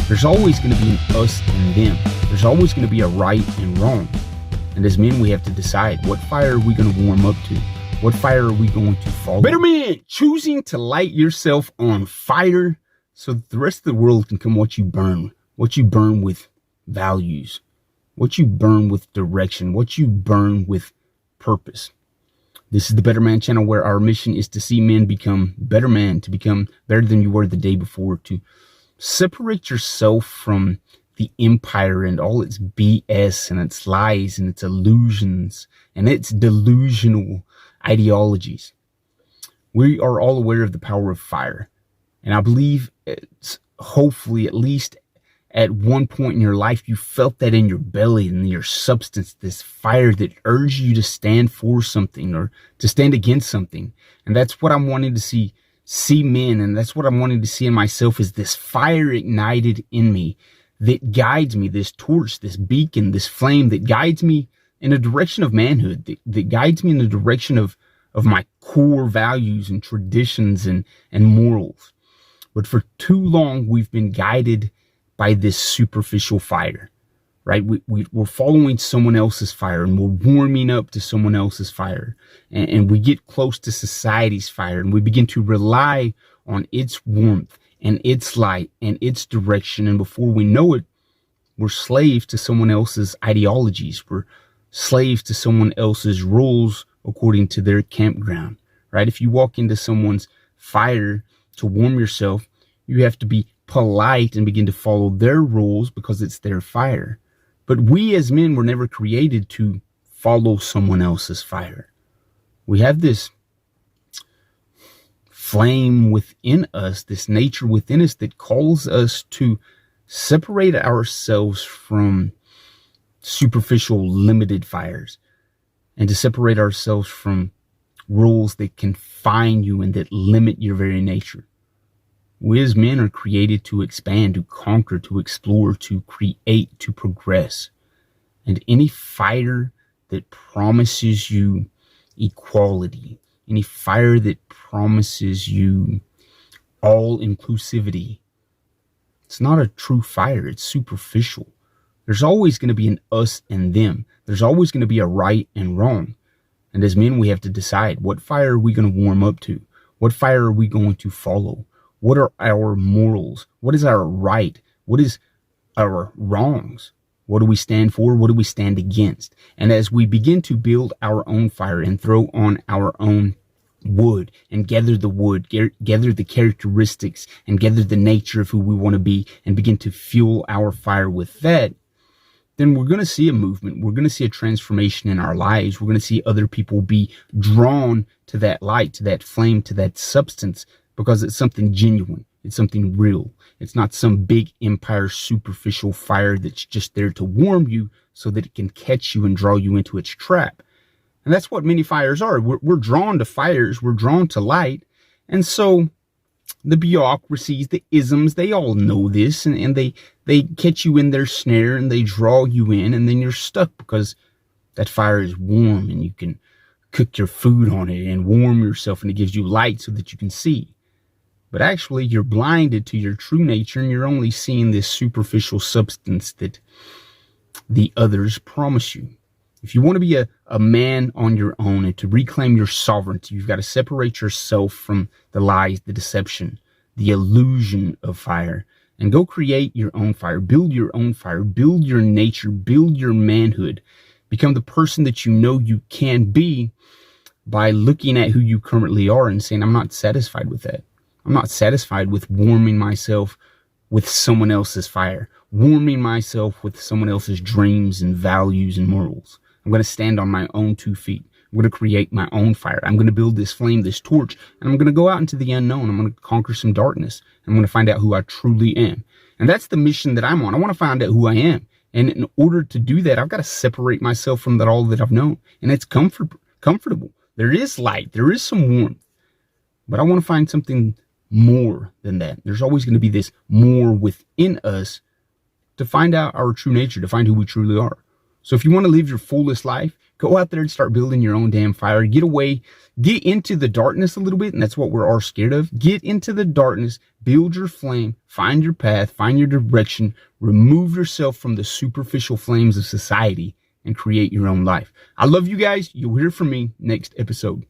There's always going to be an us and them. There's always going to be a right and wrong. And as men, we have to decide, what fire are we going to warm up to? What fire are we going to follow? Better man, choosing to light yourself on fire so that the rest of the world can come watch you burn with values, what you burn with direction, what you burn with purpose. This is the Better Man channel, where our mission is to see men become better men, to become better than you were the day before, to separate yourself from the empire and all its BS and its lies and its illusions and its delusional ideologies. We are all aware of the power of fire. And I believe it's hopefully at least at one point in your life, you felt that in your belly and your substance, this fire that urged you to stand for something or to stand against something. And that's what I'm wanting to see men. And that's what I'm wanting to see in myself, is this fire ignited in me that guides me, this torch, this beacon, this flame that guides me in a direction of manhood, that guides me in the direction of my core values and traditions and morals. But for too long, we've been guided by this superficial fire, right? We're following someone else's fire, and we're warming up to someone else's fire. And we get close to society's fire, and we begin to rely on its warmth and its light and its direction. And before we know it, we're slaves to someone else's ideologies. We're slaves to someone else's rules according to their campground, right? If you walk into someone's fire to warm yourself, you have to be polite and begin to follow their rules because it's their fire. But we as men were never created to follow someone else's fire. We have this flame within us, this nature within us that calls us to separate ourselves from superficial, limited fires, and to separate ourselves from rules that confine you and that limit your very nature. We as men are created to expand, to conquer, to explore, to create, to progress. And any fire that promises you equality, any fire that promises you all inclusivity, it's not a true fire. It's superficial. There's always going to be an us and them. There's always going to be a right and wrong. And as men, we have to decide, what fire are we going to warm up to? What fire are we going to follow? What are our morals? What is our right? What is our wrongs? What do we stand for? What do we stand against? And as we begin to build our own fire and throw on our own wood and gather the wood, gather the characteristics and gather the nature of who we want to be, and begin to fuel our fire with that, then we're going to see a movement. We're going to see a transformation in our lives. We're going to see other people be drawn to that light, to that flame, to that substance, because it's something genuine. It's something real. It's not some big empire superficial fire that's just there to warm you so that it can catch you and draw you into its trap. And that's what many fires are. We're drawn to fires. We're drawn to light. And so the bureaucracies, the isms, they all know this, and they catch you in their snare and they draw you in, and then you're stuck because that fire is warm and you can cook your food on it and warm yourself, and it gives you light so that you can see. But actually, you're blinded to your true nature, and you're only seeing this superficial substance that the others promise you. If you want to be a man on your own and to reclaim your sovereignty, you've got to separate yourself from the lies, the deception, the illusion of fire, and go create your own fire. Build your own fire. Build your nature. Build your manhood. Become the person that you know you can be by looking at who you currently are and saying, I'm not satisfied with that. I'm not satisfied with warming myself with someone else's fire, warming myself with someone else's dreams and values and morals. I'm going to stand on my own 2 feet. I'm going to create my own fire. I'm going to build this flame, this torch, and I'm going to go out into the unknown. I'm going to conquer some darkness. I'm going to find out who I truly am. And that's the mission that I'm on. I want to find out who I am. And in order to do that, I've got to separate myself from all that I've known. And it's comfortable. There is light. There is some warmth. But I want to find something more than that. There's always going to be this more within us to find out our true nature, to find who we truly are. So if you want to live your fullest life, Go out there and start building your own damn fire. Get away, get into the darkness a little bit, and that's what we're all scared of. Get into the darkness, build your flame, find your path, find your direction, remove yourself from the superficial flames of society, and create your own life. I love you guys. You'll hear from me next episode.